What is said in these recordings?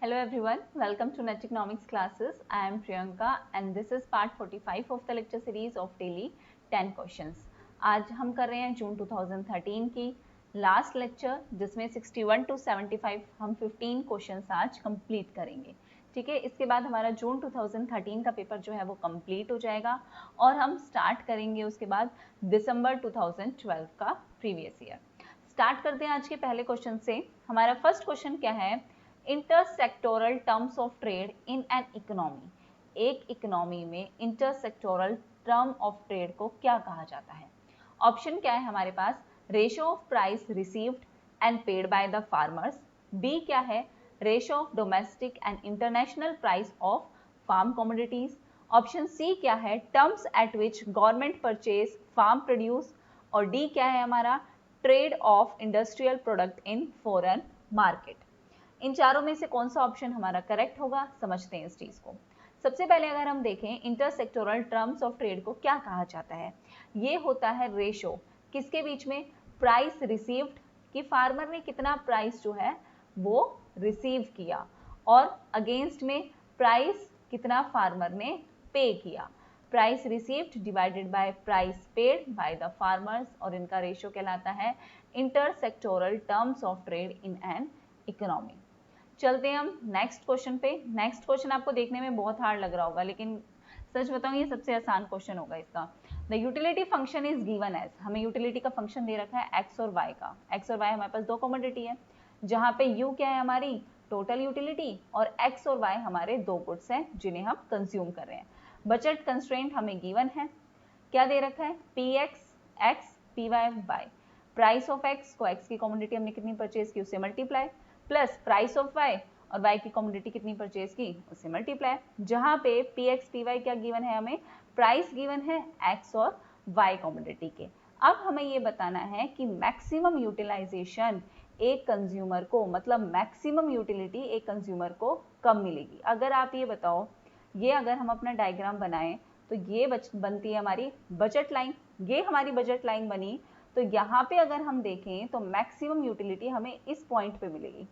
Hello everyone, welcome to Net Economics classes. I am Priyanka and this is part 45 of the lecture series of daily 10 questions. आज हम कर रहे हैं जून 2013 की last lecture जिसमें 61 to 75 हम 15 क्वेश्चंस आज कंप्लीट करेंगे. ठीक है, इसके बाद हमारा जून 2013 का पेपर जो है वो कंप्लीट हो जाएगा और हम स्टार्ट करेंगे उसके बाद दिसंबर 2012 का प्रीवियस ईयर. स्टार्ट करते हैं आज के पहले क्वेश्चन से. हमारा फर्स्ट क्वेश्चन क्या है? Intersectoral terms of trade in an economy. एक इकोनॉमी में इंटरसेक्टोरल टर्म ऑफ ट्रेड को क्या कहा जाता है? ऑप्शन क्या है हमारे पास? Ratio of price received and paid by the farmers. B क्या है? Ratio of domestic and international price of farm commodities. Option C क्या है? Terms at which government purchase farm produce. और डी क्या है हमारा? Trade of industrial product in foreign market. इन चारों में से कौन सा ऑप्शन हमारा करेक्ट होगा, समझते हैं इस चीज को. सबसे पहले अगर हम देखें इंटरसेक्टोरल टर्म्स ऑफ ट्रेड को क्या कहा जाता है, ये होता है रेशो किसके बीच में? प्राइस रिसीव्ड कि फार्मर ने कितना प्राइस जो है वो रिसीव किया और अगेंस्ट में प्राइस कितना फार्मर ने पे किया. Price received divided by price paid by the farmers और इनका रेशो कहलाता है intersectoral terms of trade in an economy. चलते हैं हम नेक्स्ट क्वेश्चन पे. नेक्स्ट क्वेश्चन आपको देखने में बहुत हार्ड लग रहा होगा लेकिन सच बताऊं ये सबसे आसान क्वेश्चन होगा इसका. The utility function is given as. हमें यूटिलिटी का फंक्शन दे रखा है एक्स और वाई का. एक्स और वाई हमारे पास दो कमोडिटी है जहां पे यू क्या है हमारी टोटल यूटिलिटी और एक्स और वाई हमारे दो गुड्स हैं जिन्हें हम कंज्यूम कर रहे हैं. बजट कंस्ट्रेंट हमें गिवन है. क्या दे रखा है? P x x p y y. Price of x को एक्स की कमोडिटी हमने कितनी परचेज की उससे multiply plus price of y और वाई की कमोडिटी कितनी परचेज की उससे मल्टीप्लाई. जहां पे पी एक्स पी वाई क्या गिवन है? हमें प्राइस गिवन है एक्स और वाई कमोडिटी के. अब हमें ये बताना है कि मैक्सिमम यूटिलाइजेशन एक कंज्यूमर को, मतलब मैक्सिमम यूटिलिटी एक कंज्यूमर को कब मिलेगी. अगर आप ये बताओ, ये अगर हम अपना डायग्राम बनाएं तो ये बनती है हमारी बजट लाइन. ये हमारी बजट लाइन बनी तो यहाँ पे अगर हम देखें तो मैक्सिमम यूटिलिटी हमें इस पॉइंट पे मिलेगी,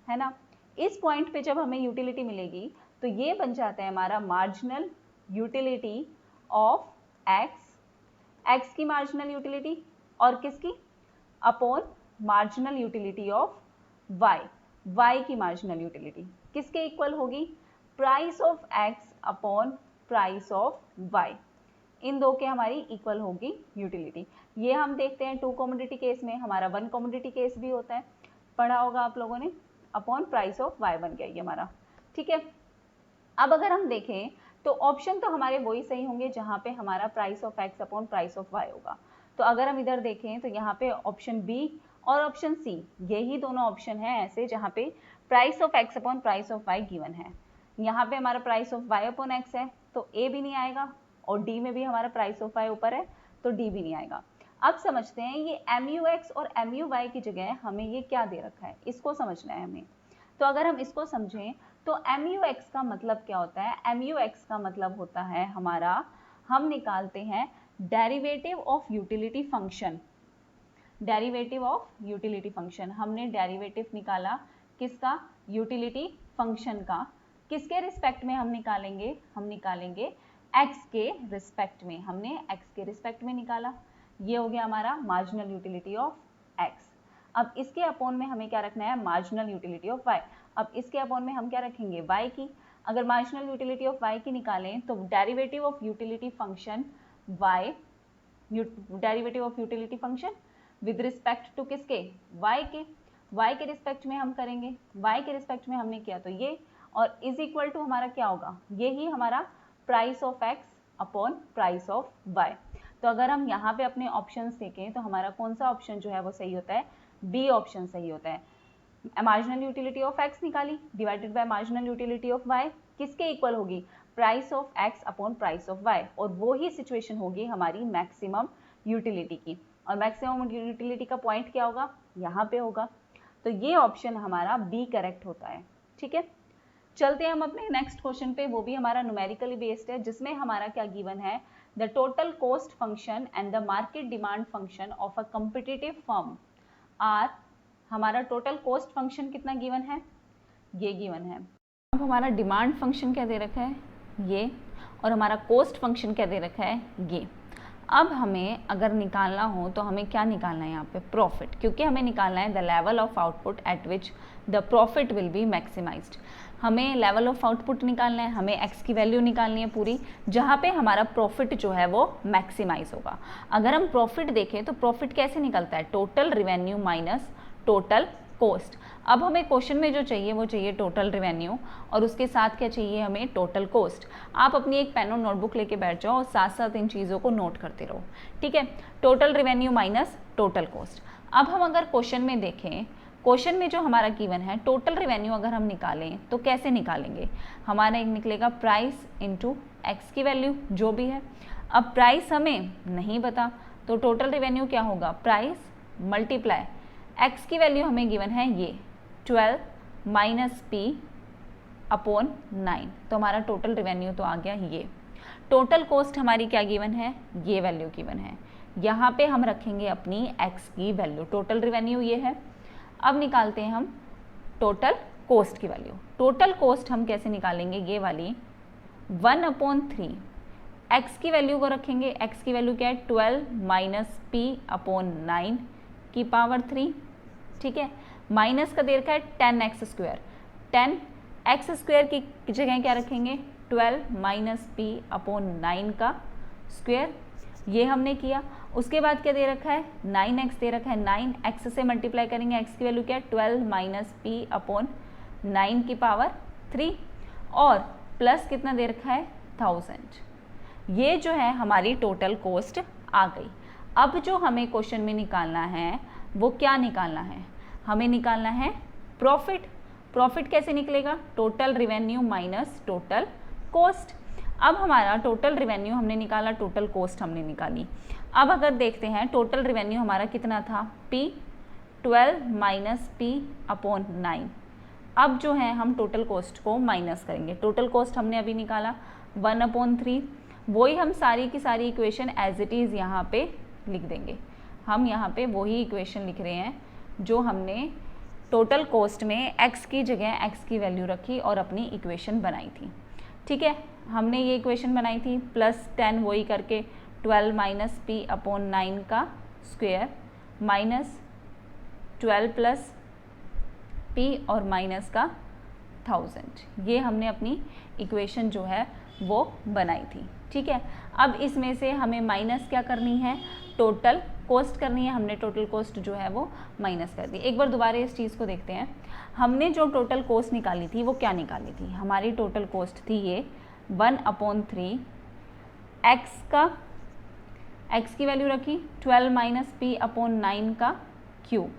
है ना. इस पॉइंट पे जब हमें यूटिलिटी मिलेगी तो ये बन जाता है हमारा marginal utility of X. X की मार्जिनल यूटिलिटी और किसकी? Upon marginal utility of Y. Y की मार्जिनल यूटिलिटी किसके इक्वल होगी? Price of x upon price of Y. इन दो के हमारी इक्वल होगी यूटिलिटी. ये हम देखते हैं टू कमोडिटी केस में. हमारा वन कमोडिटी केस भी होता है, पढ़ा होगा आप लोगों ने. अपॉन प्राइस ऑफ वाई बन गया ये हमारा. ठीक है, अब अगर हम देखें तो ऑप्शन तो हमारे वही सही होंगे जहां पे हमारा price of x upon price of y होगा. तो अगर हम इधर देखें तो यहाँ पे ऑप्शन बी और ऑप्शन सी यही दोनों ऑप्शन है ऐसे जहाँ पे price of x upon price of y given है. यहाँ पे हमारा price of y upon x है तो ए भी नहीं आएगा और डी में भी हमारा प्राइस ऑफ वाई ऊपर है तो डी भी नहीं आएगा. अब समझते हैं ये MUX और MUY की जगह हमें ये क्या दे रखा है, इसको समझना है हमें. तो अगर हम इसको समझें तो MUX का मतलब क्या होता है? MUX का मतलब होता है हमारा, हम निकालते हैं derivative of utility function. Derivative of utility function हमने डेरिवेटिव निकाला किसका? यूटिलिटी फंक्शन का. किसके रिस्पेक्ट में हम निकालेंगे? हम निकालेंगे x के रिस्पेक्ट में. हमने x के रिस्पेक्ट में निकाला. ये हो गया हमारा मार्जिनल यूटिलिटी ऑफ x. अब इसके अपॉन में हमें क्या रखना है? Marginal utility of y. अब इसके अपॉन में हम क्या रखेंगे? y की. अगर मार्जिनल यूटिलिटी ऑफ y की निकालें तो derivative of utility function y, derivative of utility function with respect to किसके? y के. y के रिस्पेक्ट में हम करेंगे. y के रिस्पेक्ट में हमने किया तो ये, और इज इक्वल टू हमारा क्या होगा? यही हमारा price of x upon price of y. तो अगर हम यहाँ पे अपने ऑप्शंस देखें तो हमारा कौन सा ऑप्शन जो है वो सही होता है? बी ऑप्शन सही होता है. मार्जिनल यूटिलिटी ऑफ एक्स निकाली divided by marginal utility of y किसके इक्वल होगी? Price of x upon price of y. और वो ही सिचुएशन होगी हमारी मैक्सिमम यूटिलिटी की. और मैक्सिमम यूटिलिटी का पॉइंट क्या होगा? यहाँ पे होगा. तो ये ऑप्शन हमारा बी करेक्ट होता है. ठीक है, चलते हैं हम अपने नेक्स्ट क्वेश्चन पे. वो भी हमारा न्यूमेरिकली बेस्ड है जिसमें हमारा क्या गिवन है? The total cost function and the market demand function of a competitive firm are. हमारा टोटल कॉस्ट फंक्शन कितना गिवन है? ये गिवन है. अब हमारा डिमांड फंक्शन क्या दे रखा है ये, और हमारा कॉस्ट फंक्शन क्या दे रखा है ये। अब हमें अगर निकालना हो तो हमें क्या निकालना है यहाँ पे, प्रॉफिट, क्योंकि हमें निकालना है the level of output at which the profit will be maximised. हमें लेवल ऑफ आउटपुट निकालना है, हमें एक्स की वैल्यू निकालनी है पूरी, जहाँ पे हमारा प्रॉफिट जो है वो मैक्सिमाइज होगा। अगर हम प्रॉफिट देखें तो प्रॉफिट कैसे निकलता है, total revenue minus total cost. अब हमें क्वेश्चन में जो चाहिए वो चाहिए टोटल रिवेन्यू, और उसके साथ क्या चाहिए हमें, टोटल कॉस्ट। आप अपनी एक पेन और नोटबुक लेके बैठ जाओ और साथ साथ इन चीज़ों को नोट करते रहो, ठीक है। Total revenue minus total cost. अब हम अगर क्वेश्चन में देखें, क्वेश्चन में जो हमारा गिवन है टोटल रिवेन्यू अगर हम निकालें तो कैसे निकालेंगे, हमारा एक निकलेगा प्राइस इंटू एक्स की वैल्यू जो भी है। अब प्राइस हमें नहीं पता तो टोटल रिवेन्यू क्या होगा, प्राइस मल्टीप्लाई एक्स की वैल्यू हमें गिवन है ये 12 माइनस पी अपॉन 9, तो हमारा टोटल रिवेन्यू तो आ गया ये। टोटल कॉस्ट हमारी क्या गिवन है, ये वैल्यू गिवन है। यहाँ पे हम रखेंगे अपनी एक्स की वैल्यू, टोटल रिवेन्यू ये है। अब निकालते हैं हम टोटल कॉस्ट की वैल्यू। टोटल कॉस्ट हम कैसे निकालेंगे, ये वाली 1/3 एक्स की वैल्यू को रखेंगे, एक्स की वैल्यू क्या है 12 माइनस पी अपॉन 9 की पावर 3, ठीक है। माइनस का दे रखा है 10x स्क्वायर, 10x स्क्वायर की जगह क्या रखेंगे 12 माइनस पी अपॉन 9 का स्क्वायर, ये हमने किया। उसके बाद क्या दे रखा है 9x दे रखा है, 9x से मल्टीप्लाई करेंगे, x की वैल्यू क्या है 12 माइनस पी अपॉन 9 की पावर 3, और प्लस कितना दे रखा है 1000। ये जो है हमारी टोटल कॉस्ट आ गई। अब जो हमें क्वेश्चन में निकालना है वो क्या निकालना है, हमें निकालना है प्रॉफिट। प्रॉफिट कैसे निकलेगा, total revenue minus total cost. अब हमारा टोटल रिवेन्यू हमने निकाला, टोटल कॉस्ट हमने निकाली। अब अगर देखते हैं टोटल रिवेन्यू हमारा कितना था, P 12 माइनस पी अपॉन 9। अब जो है हम टोटल कॉस्ट को माइनस करेंगे। टोटल कॉस्ट हमने अभी निकाला 1/3, वही हम सारी की सारी इक्वेशन एज इट इज़ यहाँ पे लिख देंगे। हम यहाँ पे वही इक्वेशन लिख रहे हैं जो हमने टोटल कॉस्ट में x की जगह x की वैल्यू रखी और अपनी इक्वेशन बनाई थी, ठीक है। हमने ये इक्वेशन बनाई थी +10 वही करके 12 माइनस पी अपॉन 9 का स्क्वायर माइनस 12 प्लस पी और माइनस का 1000, ये हमने अपनी इक्वेशन जो है वो बनाई थी, ठीक है। अब इसमें से हमें माइनस क्या करनी है, टोटल कॉस्ट करनी है। हमने टोटल कॉस्ट जो है वो माइनस कर दी। एक बार दोबारा इस चीज़ को देखते हैं। हमने जो टोटल कॉस्ट निकाली थी वो क्या निकाली थी, हमारी टोटल कॉस्ट थी ये 1/3 एक्स का, एक्स की वैल्यू रखी 12 माइनस पी अपॉन 9 का क्यूब,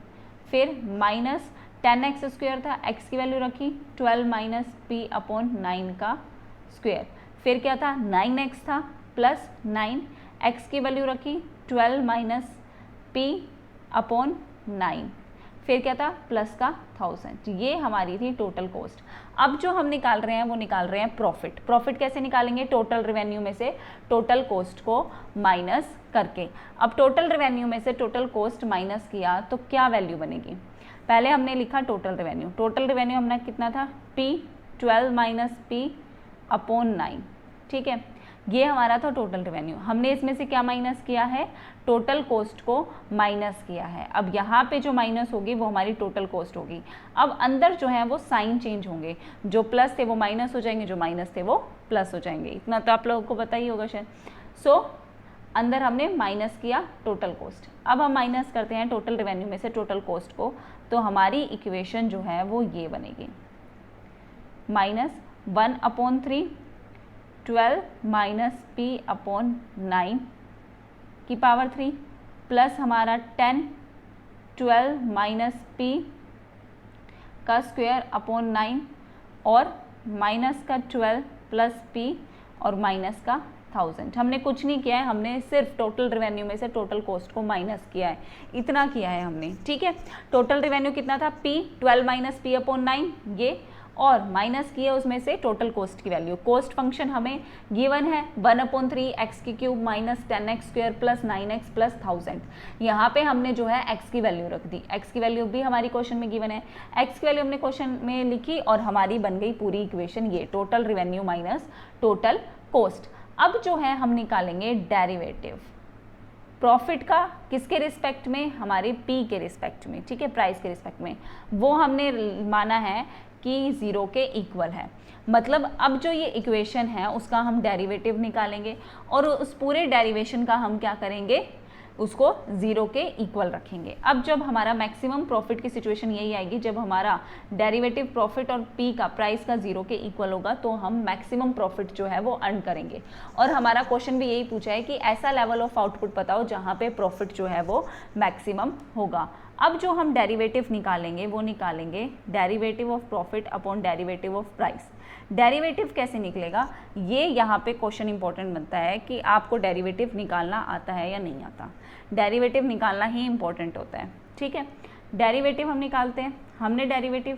फिर माइनस 10x स्क्वायर था, x की वैल्यू रखी 12 माइनस पी अपॉन 9 का स्क्वायर, फिर क्या था 9x था प्लस 9, x की वैल्यू रखी 12 माइनस पी अपॉन 9, फिर क्या था प्लस का 1000। ये हमारी थी टोटल कॉस्ट। अब जो हम निकाल रहे हैं वो निकाल रहे हैं प्रॉफिट। प्रॉफिट कैसे निकालेंगे, टोटल रिवेन्यू में से टोटल कॉस्ट को माइनस करके। अब टोटल रिवेन्यू में से टोटल कॉस्ट माइनस किया तो क्या वैल्यू बनेगी, पहले हमने लिखा टोटल रिवेन्यू। टोटल रिवेन्यू हमने कितना था P 12 माइनस पी अपॉन 9, ठीक है। ये हमारा था टोटल रिवेन्यू। हमने इसमें से क्या माइनस किया है, टोटल कॉस्ट को माइनस किया है। अब यहाँ पे जो माइनस होगी वो हमारी टोटल कॉस्ट होगी। अब अंदर जो है वो साइन चेंज होंगे, जो प्लस थे वो माइनस हो जाएंगे, जो माइनस थे वो प्लस हो जाएंगे। इतना तो आप लोगों को पता ही होगा शायद। सो अंदर हमने माइनस किया टोटल कॉस्ट। अब हम माइनस करते हैं टोटल रिवेन्यू में से टोटल कॉस्ट को, तो हमारी इक्वेशन जो है वो ये बनेगी -1/3 12 माइनस पी अपॉन 9 की पावर 3 प्लस हमारा 10 12 माइनस पी का स्क्वायर अपॉन 9 और माइनस का 12 प्लस पी और माइनस का 1000। हमने कुछ नहीं किया है, हमने सिर्फ टोटल रिवेन्यू में से टोटल कॉस्ट को माइनस किया है, इतना किया है हमने, ठीक है। टोटल रिवेन्यू कितना था P 12 माइनस पी अपॉन 9 ये, और माइनस की है उसमें से टोटल कॉस्ट की वैल्यू। कॉस्ट फंक्शन हमें गिवन है 1/3 एक्स की cube minus 10x square plus 9x plus 1000। यहाँ पे हमने जो है x की वैल्यू रख दी, x की वैल्यू भी हमारी क्वेश्चन में गिवन है, x की वैल्यू हमने क्वेश्चन में लिखी और हमारी बन गई पूरी इक्वेशन ये, total revenue minus total cost. अब जो है हम निकालेंगे डेरिवेटिव प्रॉफिट का, किसके रिस्पेक्ट में, हमारे p के रिस्पेक्ट में, ठीक है, प्राइस के रिस्पेक्ट में। वो हमने माना है कि 0 के इक्वल है, मतलब अब जो ये इक्वेशन है उसका हम डेरिवेटिव निकालेंगे और उस पूरे डेरिवेशन का हम क्या करेंगे, उसको 0 के इक्वल रखेंगे। अब जब हमारा मैक्सिमम प्रॉफिट की सिचुएशन यही आएगी जब हमारा डेरिवेटिव प्रॉफिट और पी का, प्राइस का 0 के इक्वल होगा, तो हम मैक्सिमम प्रॉफिट जो है वो अर्न करेंगे। और हमारा क्वेश्चन भी यही पूछा है कि ऐसा लेवल ऑफ आउटपुट बताओ जहाँ पे प्रॉफिट जो है वो मैक्सिमम होगा। अब जो हम डेरिवेटिव निकालेंगे वो निकालेंगे derivative of profit upon derivative of price. Derivative कैसे निकलेगा, ये यहाँ पे क्वेश्चन इंपॉर्टेंट बनता है कि आपको डेरिवेटिव निकालना आता है या नहीं आता। डेरिवेटिव निकालना ही इंपॉर्टेंट होता है, ठीक है। डेरिवेटिव हम निकालते हैं, हमने डेरिवेटिव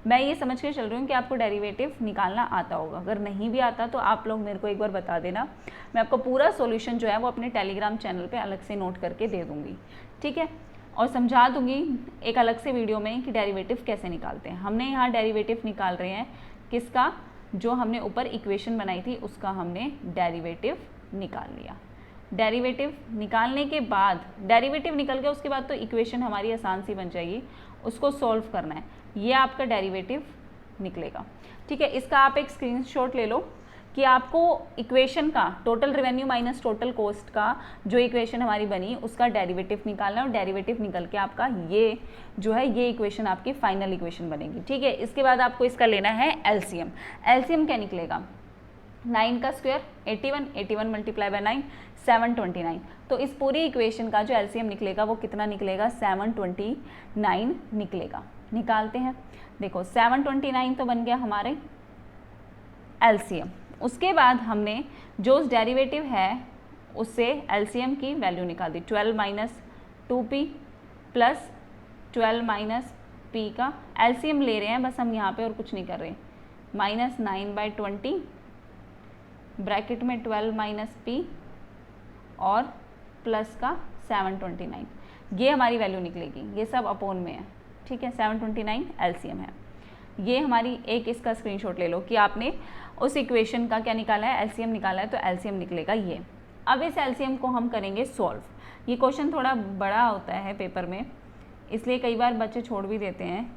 मैं ये समझ के चल रही हूँ कि आपको डेरिवेटिव निकालना आता होगा, अगर नहीं भी आता तो आप लोग मेरे को एक बार बता देना, मैं आपको पूरा सॉल्यूशन जो है वो अपने टेलीग्राम चैनल पे अलग से नोट करके दे दूँगी, ठीक है, और समझा दूँगी एक अलग से वीडियो में कि डेरिवेटिव कैसे निकालते हैं। हमने यहाँ डेरिवेटिव निकाल रहे हैं किसका, जो हमने ऊपर इक्वेशन बनाई थी उसका हमने डेरिवेटिव निकाल लिया। डेरिवेटिव निकालने के बाद, डेरिवेटिव निकल गया उसके बाद तो इक्वेशन हमारी आसान सी बन जाएगी, उसको सॉल्व करना है, ये आपका डेरिवेटिव निकलेगा, ठीक है। इसका आप एक स्क्रीनशॉट ले लो कि आपको इक्वेशन का total revenue minus total cost का जो इक्वेशन हमारी बनी उसका डेरिवेटिव निकालना है और डेरिवेटिव निकल के आपका ये जो है ये इक्वेशन आपकी फाइनल इक्वेशन बनेगी, ठीक है। इसके बाद आपको इसका लेना है एलसीएम। एलसीएम क्या निकलेगा, 9 का स्क्वायर 81, 81 मल्टीप्लाई बाय 9 729। तो इस पूरी इक्वेशन का जो एलसीएम निकलेगा वो कितना निकलेगा, 729 निकलेगा। निकालते हैं, देखो 729 तो बन गया हमारे एलसीएम। उसके बाद हमने जो उस डेरिवेटिव है उससे एलसीएम की वैल्यू निकाल दी, 12 minus 2p plus 12 minus p का एलसीएम ले रहे हैं बस हम यहाँ पे, और कुछ नहीं कर रहे, माइनस 9/20 ब्रैकेट में 12 माइनस p और प्लस का 729, ये हमारी वैल्यू निकलेगी, ये सब अपोन में है, ठीक है। 729 एलसीएम है, ये हमारी एक इसका स्क्रीनशॉट ले लो कि आपने उस इक्वेशन का क्या निकाला है, एलसीएम निकाला है, तो एलसीएम निकलेगा ये। अब इस एलसीएम को हम करेंगे सॉल्व। ये क्वेश्चन थोड़ा बड़ा होता है पेपर में, इसलिए कई बार बच्चे छोड़ भी देते हैं।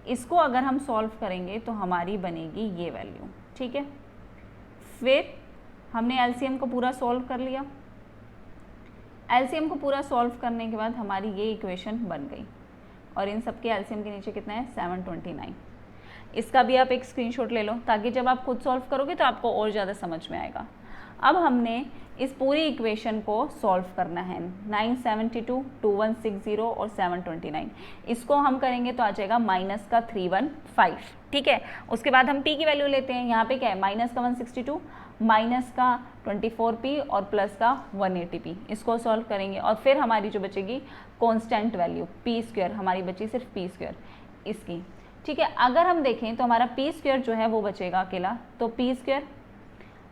इसको अगर हम सॉल्व करेंगे तो हमारी बनेगी ये वैल्यू, ठीक है। फिर हमने एलसीएम को पूरा सॉल्व कर लिया, एलसीएम को पूरा सॉल्व करने के बाद हमारी ये इक्वेशन बन गई और इन सब के एलसीएम के नीचे कितना है, 729। इसका भी आप एक स्क्रीनशॉट ले लो ताकि जब आप खुद सॉल्व करोगे तो आपको और ज़्यादा समझ में आएगा। अब हमने इस पूरी इक्वेशन को सॉल्व करना है, 972, 2160 और 729, इसको हम करेंगे तो आ जाएगा माइनस का 315, ठीक है। उसके बाद हम p की वैल्यू लेते हैं, यहाँ पे क्या है, माइनस का 162, माइनस का 24p और प्लस का 180p, इसको सॉल्व करेंगे और फिर हमारी जो बचेगी कांस्टेंट वैल्यू p स्क्वायर, हमारी बची सिर्फ p स्क्वायर इसकी, ठीक है। अगर हम देखें तो हमारा p स्क्वायर जो है वो बचेगा अकेला, तो p स्क्वायर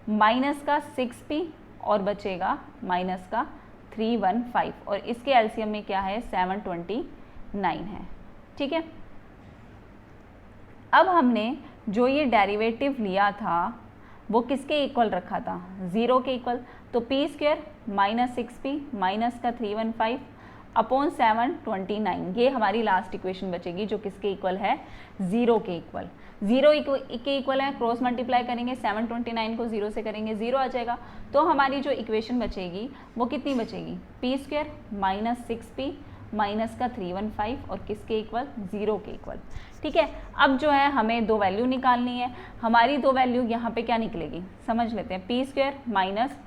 माइनस का 6p और बचेगा माइनस का 315 और इसके एलसीएम में क्या है, 729 है, ठीक है। अब हमने जो ये डेरिवेटिव लिया था वो किसके इक्वल रखा था, 0 के इक्वल, तो p square minus 6p minus का 315 अपॉन 729, ये हमारी लास्ट इक्वेशन बचेगी जो किसके इक्वल है, 0 के इक्वल। 0 के इक्वल है, क्रॉस मल्टीप्लाई करेंगे, 729 को 0 से करेंगे 0 आ जाएगा, तो हमारी जो इक्वेशन बचेगी वो कितनी बचेगी, p square minus 6p minus का 315 और किसके इक्वल, 0 के इक्वल, ठीक है। अब जो है हमें दो वैल्यू निकालनी है, हमारी दो वैल्यू यहाँ पे क्या निकलेगी समझ लेते हैं, p स्क्वायर माइनस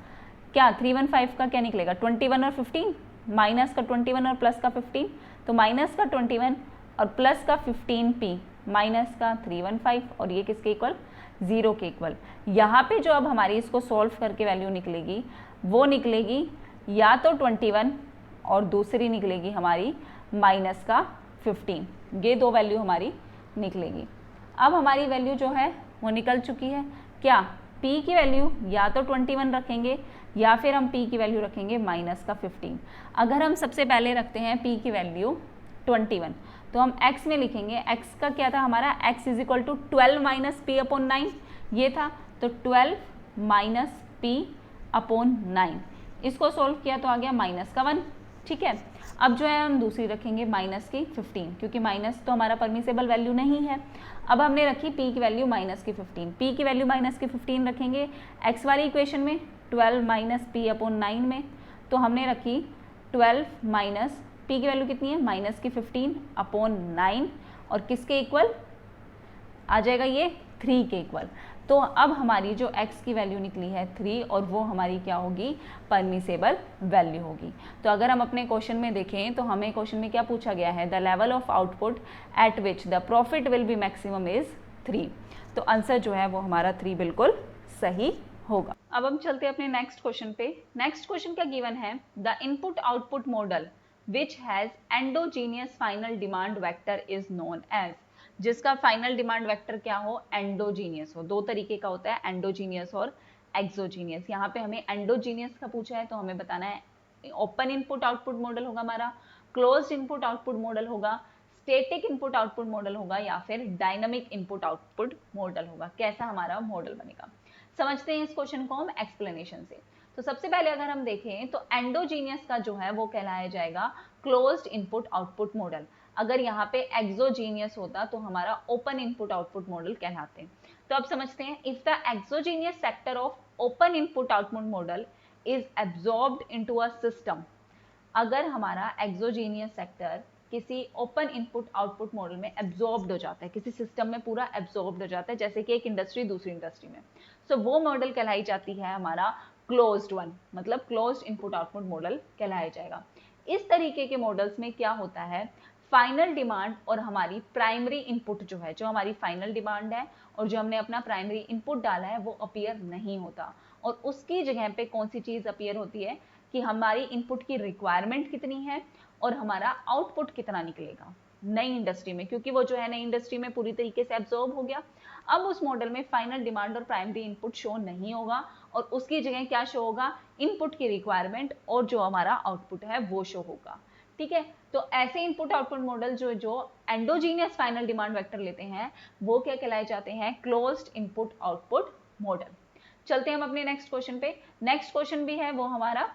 क्या 315 का क्या निकलेगा, 21 और 15, माइनस का 21 और प्लस का 15, तो माइनस का 21 और प्लस का 15p माइनस का 315 और ये किसके इक्वल, 0 के इक्वल। यहाँ पे जो अब हमारी इसको सॉल्व करके वैल्यू निकलेगी वो निकलेगी या तो 21 और दूसरी निकलेगी हमारी माइनस का 15, ये दो वैल्यू हमारी निकलेगी। अब हमारी वैल्यू जो है वो निकल चुकी है। क्या p की वैल्यू या तो 21 रखेंगे या फिर हम p की वैल्यू रखेंगे माइनस का 15। अगर हम सबसे पहले रखते हैं p की वैल्यू 21, तो हम x में लिखेंगे, x का क्या था हमारा, x is equal to 12 minus p upon 9 ये था, तो 12 माइनस पी अपॉन 9, इसको सोल्व किया तो आ गया माइनस का 1। ठीक है, अब जो है हम दूसरी रखेंगे माइनस की 15, क्योंकि माइनस तो हमारा परमिसेबल वैल्यू नहीं है। अब हमने रखी p की वैल्यू माइनस की 15, p की वैल्यू माइनस की 15 रखेंगे x वाली इक्वेशन में, 12 माइनस पी अपॉन 9 में, तो हमने रखी 12 माइनस p की वैल्यू कितनी है, माइनस की 15 अपॉन 9, और किसके इक्वल आ जाएगा ये, 3 के इक्वल। तो अब हमारी जो x की वैल्यू निकली है 3, और वो हमारी क्या होगी, परमिसेबल वैल्यू होगी। तो अगर हम अपने क्वेश्चन में देखें तो हमें क्वेश्चन में क्या पूछा गया है, the level of output at which the profit will be maximum is 3, तो आंसर जो है वो हमारा 3 बिल्कुल सही होगा। अब हम चलते हैं अपने नेक्स्ट क्वेश्चन पे। नेक्स्ट क्वेश्चन क्या गिवन है, the input output model which has endogenous final demand vector is known as, जिसका फाइनल डिमांड वेक्टर क्या हो, एंडोजीनियस हो। दो तरीके का होता है, एंडोजीनियस और एक्सोजीनियस। यहाँ पे हमें एंडोजीनियस का पूछा है तो हमें बताना है ओपन इनपुट आउटपुट मॉडल होगा हमारा, क्लोज्ड इनपुट आउटपुट मॉडल होगा, स्टैटिक इनपुट आउटपुट मॉडल होगा, या फिर डायनामिक इनपुट आउटपुट मॉडल होगा। कैसा हमारा मॉडल बनेगा, समझते हैं इस क्वेश्चन को हम एक्सप्लेनेशन से। तो सबसे पहले अगर हम देखें तो एंडोजीनियस का जो है वो कहलाया जाएगा क्लोज्ड इनपुट आउटपुट मॉडल। अगर यहाँ पे एक्सोजीनियस होता तो हमारा ओपन इनपुट आउटपुट मॉडल कहलाते हैं। तो अब समझते हैं, if the exogenous sector of open input output model is absorbed into a system, अगर हमारा एक्सोजीनियस सेक्टर किसी ओपन इनपुट आउटपुट मॉडल में एब्जॉर्ब्ड हो जाता है, किसी सिस्टम में पूरा एब्जॉर्ब्ड हो जाता है, जैसे कि एक इंडस्ट्री दूसरी इंडस्ट्री में, सो वो मॉडल कहलाई जाती है हमारा क्लोज्ड वन, मतलब क्लोज्ड इनपुट आउटपुट मॉडल कहलाया जाएगा। इस तरीके के मॉडल्स में क्या होता है, फाइनल डिमांड और हमारी प्राइमरी इनपुट जो है, जो हमारी फाइनल डिमांड है और जो हमने अपना प्राइमरी इनपुट डाला है वो अपीयर नहीं होता, और उसकी जगह पे कौन सी चीज अपीयर होती है कि हमारी इनपुट की रिक्वायरमेंट कितनी है और हमारा आउटपुट कितना निकलेगा नई इंडस्ट्री में, क्योंकि वो जो है नई इंडस्ट्री में पूरी तरीके से एब्जॉर्ब हो गया। अब उस मॉडल में फाइनल डिमांड और प्राइमरी इनपुट शो नहीं होगा, और उसकी जगह क्या शो होगा, इनपुट की रिक्वायरमेंट और जो हमारा आउटपुट है वो शो होगा। ठीक है, तो ऐसे इनपुट आउटपुट मॉडल जो एंडोजीनियस फाइनल डिमांड वेक्टर लेते हैं वो क्या कहलाए जाते हैं, क्लोज्ड इनपुट आउटपुट मॉडल। चलते हैं हम अपने नेक्स्ट क्वेश्चन पे। नेक्स्ट क्वेश्चन भी है वो हमारा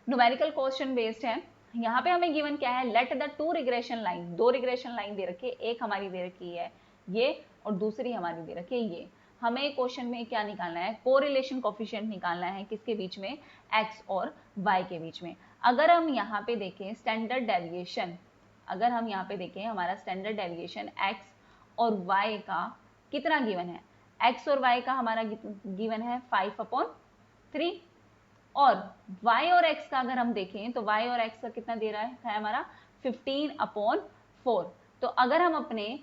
न्यूमेरिकल क्वेश्चन बेस्ड है। यहाँ पे हमें गिवन क्या है, let the two regression line, दो रिग्रेशन लाइन दे रखी है, एक हमारी दे रखी है ये और दूसरी हमारी दे रखी है ये। हमें क्वेश्चन में क्या निकालना है, कोरिलेशन कोफिशिएंट निकालना है, किसके बीच में, x और y के बीच में। अगर हम यहाँ पे देखें स्टैंडर्ड डेविएशन, अगर हम यहाँ पे देखें हमारा स्टैंडर्ड डेविएशन x और y का कितना गिवन है, x और y का हमारा गिवन है 5/3, और y और x का अगर हम देखें तो y और x का कितना दे रहा है हमारा 15/4। तो अगर हम अपने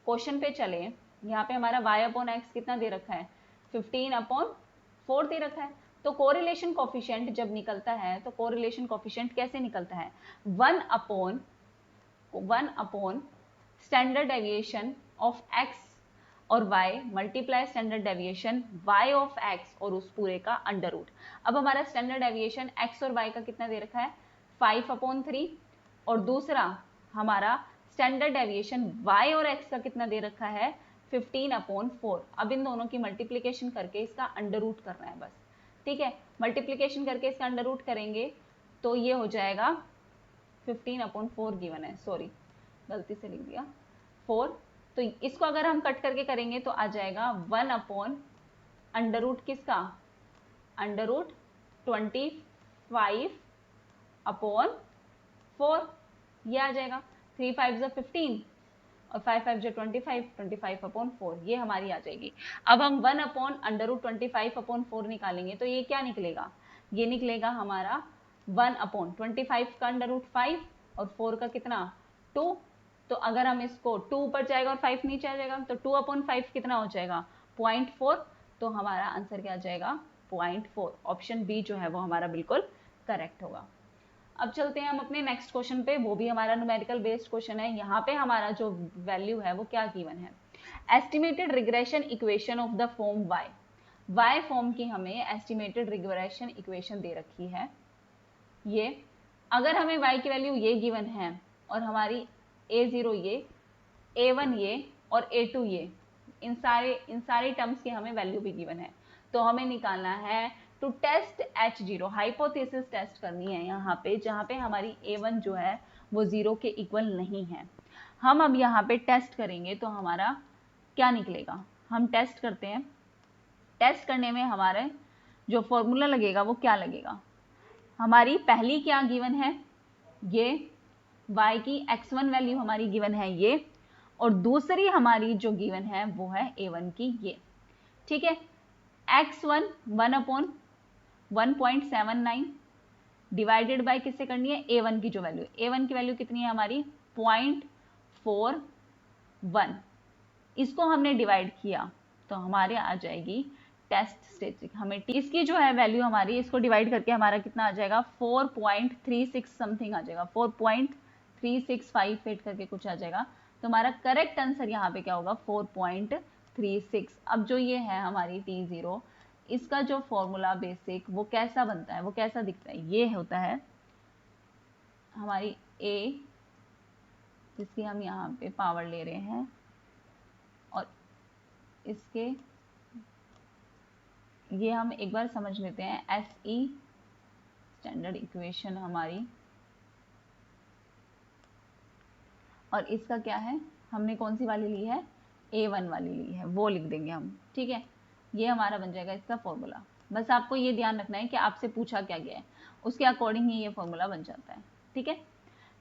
क्वेश्चन पे चले, यहाँ पे हमारा y/x कितना दे रखा है, 15/4 दे रखा है। तो कोरिलेशन कोफिशिएंट जब निकलता है तो कोरिलेशन कोफिशिएंट कैसे निकलता है, 1/1 स्टैंडर्ड डेविएशन ऑफ x और y multiply standard deviation y of x और उस पूरे का अंडर रूट। अब हमारा स्टैंडर्ड डेविएशन x और y का कितना दे रखा है 5/3, और दूसरा हमारा स्टैंडर्ड डेविएशन y और x का कितना दे रखा है 15/4। अब इन दोनों की मल्टीप्लीकेशन करके इसका अंडर रूट करना है बस। ठीक है, मल्टीप्लीकेशन करके इसका अंडर रूट करेंगे तो ये हो जाएगा 15/4 गिवन है, सॉरी गलती से लिख दिया 4। तो इसको अगर हम कट करके करेंगे तो आ जाएगा 1/√ किसका, √25/4, ये आ जाएगा। 3 5 15 और 5 5 25, 25/4 ये हमारी आ जाएगी। अब हम 1/√25/4 निकालेंगे तो ये क्या निकलेगा, ये निकलेगा हमारा 1/25 का √5 और 4 का कितना 2। तो अगर हम इसको 2 ऊपर जाएगा और 5 नीचे आ जाएगा तो 2/5 कितना हो जाएगा 0.4। तो हमारा आंसर क्या आ जाएगा 0.4। ऑप्शन बी जो है वो हमारा बिल्कुल करेक्ट होगा। अब चलते हैं हम अपने नेक्स्ट क्वेश्चन पे, वो भी हमारा न्यूमेरिकल बेस्ड क्वेश्चन है। यहाँ पे हमारा जो वैल्यू है वो क्या गिवन है, estimated regression equation of the form y form की हमें एस्टिमेटेड रिग्रेशन इक्वेशन दे रखी है। ये अगर हमें y की वैल्यू ये गिवन है और हमारी a0 ये, a1 ये और a2 ये, इन सारे टर्म्स की हमें वैल्यू भी गिवन है, तो हमें निकालना है to test H0, hypothesis test करनी है यहाँ पे, जहाँ पे हमारी a1 जो है वो 0 के इक्वल नहीं है। हम अब यहाँ पे टेस्ट करेंगे तो हमारा क्या निकलेगा, हम टेस्ट करते हैं। टेस्ट करने में हमारे जो फॉर्मूला लगेगा वो क्या लगेगा, हमारी पहली क्या गिवन है, ये y की x1 वैल्यू हमारी गिवन है ये, और दूसरी हमारी जो गिवन है वो है a1 की ये। ठीक है, x1 1/1.79 डिवाइडेड बाय किससे करनी है, a1 की जो वैल्यू, a1 की वैल्यू कितनी है हमारी 0.41, इसको हमने डिवाइड किया तो हमारे आ जाएगी टेस्ट स्टेटिस्टिक। हमें इसकी जो है वैल्यू हमारी, इसको डिवाइड करके हमारा कितना आ जाएगा 4.36 समथिंग आ जाएगा, 4.3658 करके कुछ आ जाएगा। तो हमारा करेक्ट आंसर यहाँ पे क्या होगा 4.36। अब जो ये है हमारी T0, इसका जो फॉर्मूला बेसिक वो कैसा बनता है, वो कैसा दिखता है, ये होता है हमारी A, जिसकी हम यहाँ पे पावर ले रहे हैं, और इसके ये हम एक बार समझ लेते हैं, SE स्टैंडर्ड इक्वेशन हमारी, और इसका क्या है, हमने कौन सी वाली ली है, A1 वाली ली है, वो लिख देंगे हम। ठीक है, ये हमारा बन जाएगा इसका फॉर्मूला। बस आपको ये ध्यान रखना है कि आपसे पूछा क्या गया है, उसके अकॉर्डिंग ही ये फॉर्मूला बन जाता है। ठीक है,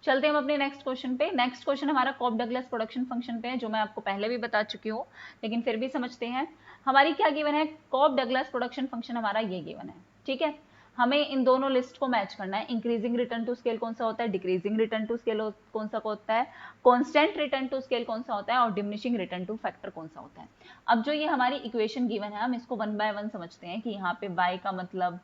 चलते हैं हम अपने नेक्स्ट क्वेश्चन पे। नेक्स्ट क्वेश्चन हमारा कॉप डगलस प्रोडक्शन फंक्शन पे है, जो मैं आपको पहले भी बता चुकी हूँ, लेकिन फिर भी समझते हैं। हमारी क्या गिवन है, कॉप डगलस प्रोडक्शन फंक्शन हमारा ये गिवन है। ठीक है, हमें इन दोनों लिस्ट को मैच करना है। इंक्रीजिंग रिटर्न टू स्केल कौन सा होता है, डिक्रीजिंग रिटर्न टू स्केल कौन सा होता है, कांस्टेंट रिटर्न टू स्केल कौन सा होता है, और डिमिनिशिंग रिटर्न टू फैक्टर कौन सा होता है। अब जो ये हमारी इक्वेशन गिवन है, हम इसको 1 बाय 1 समझते हैं कि यहाँ पे y का मतलब,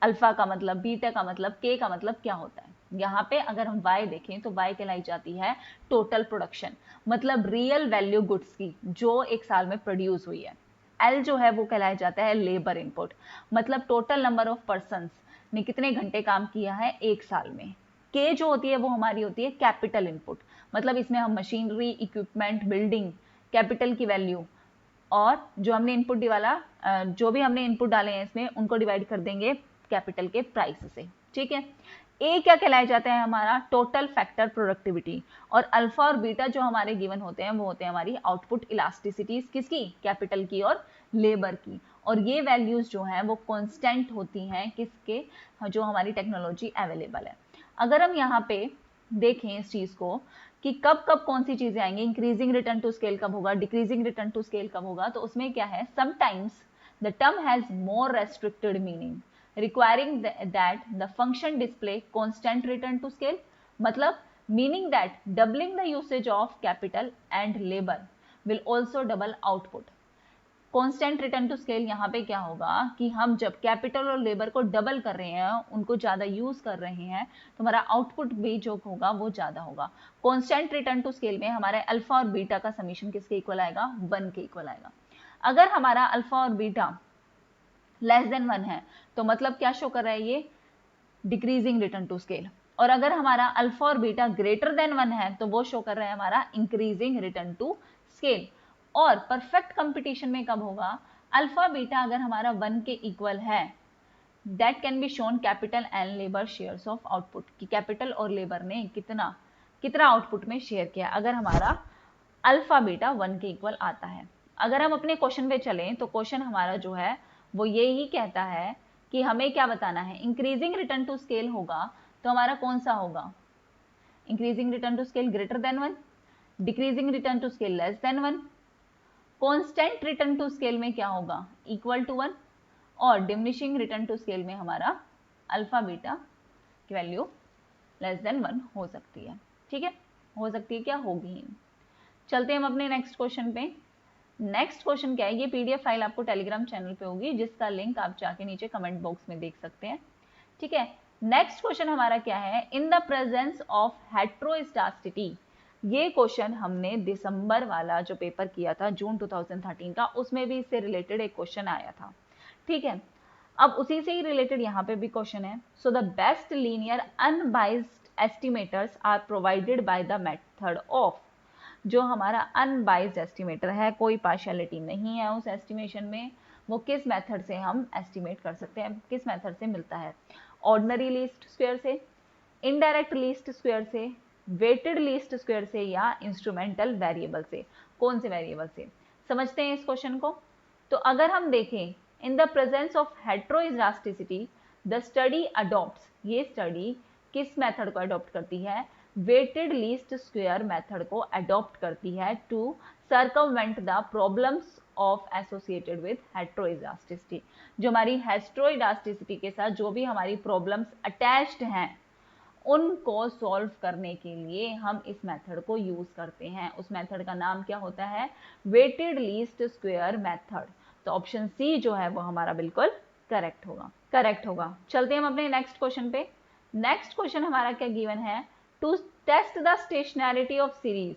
अल्फा का मतलब, बीटा का मतलब, k का मतलब क्या होता है। यहाँ पे अगर हम y देखें तो y कहलाई जाती है टोटल प्रोडक्शन, मतलब रियल वैल्यू गुड्स की जो एक साल में प्रोड्यूस हुई है। L जो है वो कहलाया जाता है लेबर इनपुट, मतलब टोटल नंबर ऑफ पर्सन्स ने कितने घंटे काम किया है एक साल में। K जो होती है वो हमारी होती है कैपिटल इनपुट, मतलब इसमें हम मशीनरी, इक्विपमेंट, बिल्डिंग, कैपिटल की वैल्यू, और जो हमने इनपुट वाला जो भी हमने इनपुट डाले हैं इसमें, उनको डिवाइड कर देंगे कैपिटल के प्राइस से। ठीक है, ए क्या कहलाया जाता है हमारा टोटल फैक्टर प्रोडक्टिविटी, और अल्फा और बीटा जो हमारे गिवन होते हैं वो होते हैं हमारी आउटपुट इलास्टिसिटीज, किसकी, कैपिटल की और लेबर की। और ये वैल्यूज जो हैं वो कांस्टेंट होती हैं किसके, जो हमारी टेक्नोलॉजी अवेलेबल है। अगर हम यहाँ पे देखें इस चीज को कि कब कब कौन सी चीजें आएंगी, इंक्रीजिंग रिटर्न टू स्केल कब होगा, डिक्रीजिंग रिटर्न टू स्केल कब होगा, तो उसमें क्या है, sometimes the term has more restricted meaning requiring that the function display constant return to scale, मतलब meaning that doubling the usage of capital and labor will also double output। Constant return to scale यहाँ पे क्या होगा कि हम जब capital और labour को डबल कर रहे हैं, उनको ज्यादा यूज कर रहे हैं, तो हमारा आउटपुट भी जो होगा वो ज्यादा होगा। कांस्टेंट रिटर्न टू स्केल में हमारे अल्फा और बीटा का समीशन किसके इक्वल आएगा, 1 के इक्वल आएगा। अगर हमारा अल्फा और बीटा लेस देन 1 है तो मतलब क्या शो कर रहा है, ये डिक्रीजिंग रिटर्न टू स्केल, और अगर हमारा अल्फा और बीटा ग्रेटर देन 1 है तो वो शो कर रहा है हमारा इंक्रीजिंग रिटर्न टू स्केल। और परफेक्ट कंपटीशन में कब होगा, अल्फा बीटा अगर हमारा 1 के इक्वल है, that can be shown capital and labour shares of output, कि कैपिटल और लेबर ने कितना कितना आउटपुट में शेयर किया अगर हमारा अल्फा बीटा 1 के इक्वल आता है। अगर हम अपने क्वेश्चन पे चलें तो क्वेश्चन हमारा जो है वो ये ही कहता है कि हमें क्या बताना है, इंक्रीजिंग रिटर्न टू स्केल होगा तो हमारा कौन सा होगा, increasing return to scale greater than 1, decreasing return to scale less than 1, constant return to scale में क्या होगा, इक्वल टू 1, और डिमिनिशिंग रिटर्न टू स्केल में हमारा अल्फा बीटा की वैल्यू लेस देन 1 हो सकती है। ठीक है, हो सकती है क्या, होगी। चलते हैं हम अपने नेक्स्ट क्वेश्चन पे। नेक्स्ट क्वेश्चन क्या है, ये पीडीएफ फाइल आपको टेलीग्राम चैनल पे होगी, जिसका लिंक आप जाके नीचे कमेंट बॉक्स में देख सकते हैं। ठीक है, नेक्स्ट क्वेश्चन हमारा क्या है, इन द प्रेजेंस ऑफ हेट्रोस्टेटिसिटी। ये क्वेश्चन हमने दिसंबर वाला जो पेपर किया था जून 2013 का, उसमें भी इससे रिलेटेड एक क्वेश्चन आया था, ठीक है। अब उसी से ही रिलेटेड यहाँ पे भी क्वेश्चन है। So the best linear unbiased estimators are provided by the method of. जो हमारा अनबाइज्ड एस्टिमेटर है, कोई पार्शियलिटी नहीं है उस एस्टिमेशन में, वो किस मेथड से हम एस्टिमेट कर सकते हैं, किस मेथड से मिलता है? ऑर्डिनरी लीस्ट स्क्वायर से, इनडायरेक्ट लीस्ट स्क्वायर से, वेटेड लीस्ट स्क्वायर से, या इंस्ट्रूमेंटल वेरिएबल से। कौन से वेरिएबल से? समझते हैं इस क्वेश्चन को। तो अगर हम देखें, in the presence of heteroelasticity the study adopts, ये स्टडी किस मेथड को अडॉप्ट करती है? वेटेड लीस्ट स्क्वायर मेथड को अडॉप्ट करती है to circumvent the problems of associated with heteroelasticity. जो हमारी हेट्रोइलास्टिसिटी के साथ जो भी हमारी प्रॉब्लम्स अटैच्ड हैं, उनको सॉल्व करने के लिए हम इस मेथड को यूज करते हैं। उस मेथड का नाम क्या होता है? Weighted least square method. तो ऑप्शन सी जो है वो हमारा बिल्कुल करेक्ट होगा। चलते हैं हम अपने नेक्स्ट क्वेश्चन पे। नेक्स्ट क्वेश्चन हमारा क्या गिवन है? To test the stationarity of series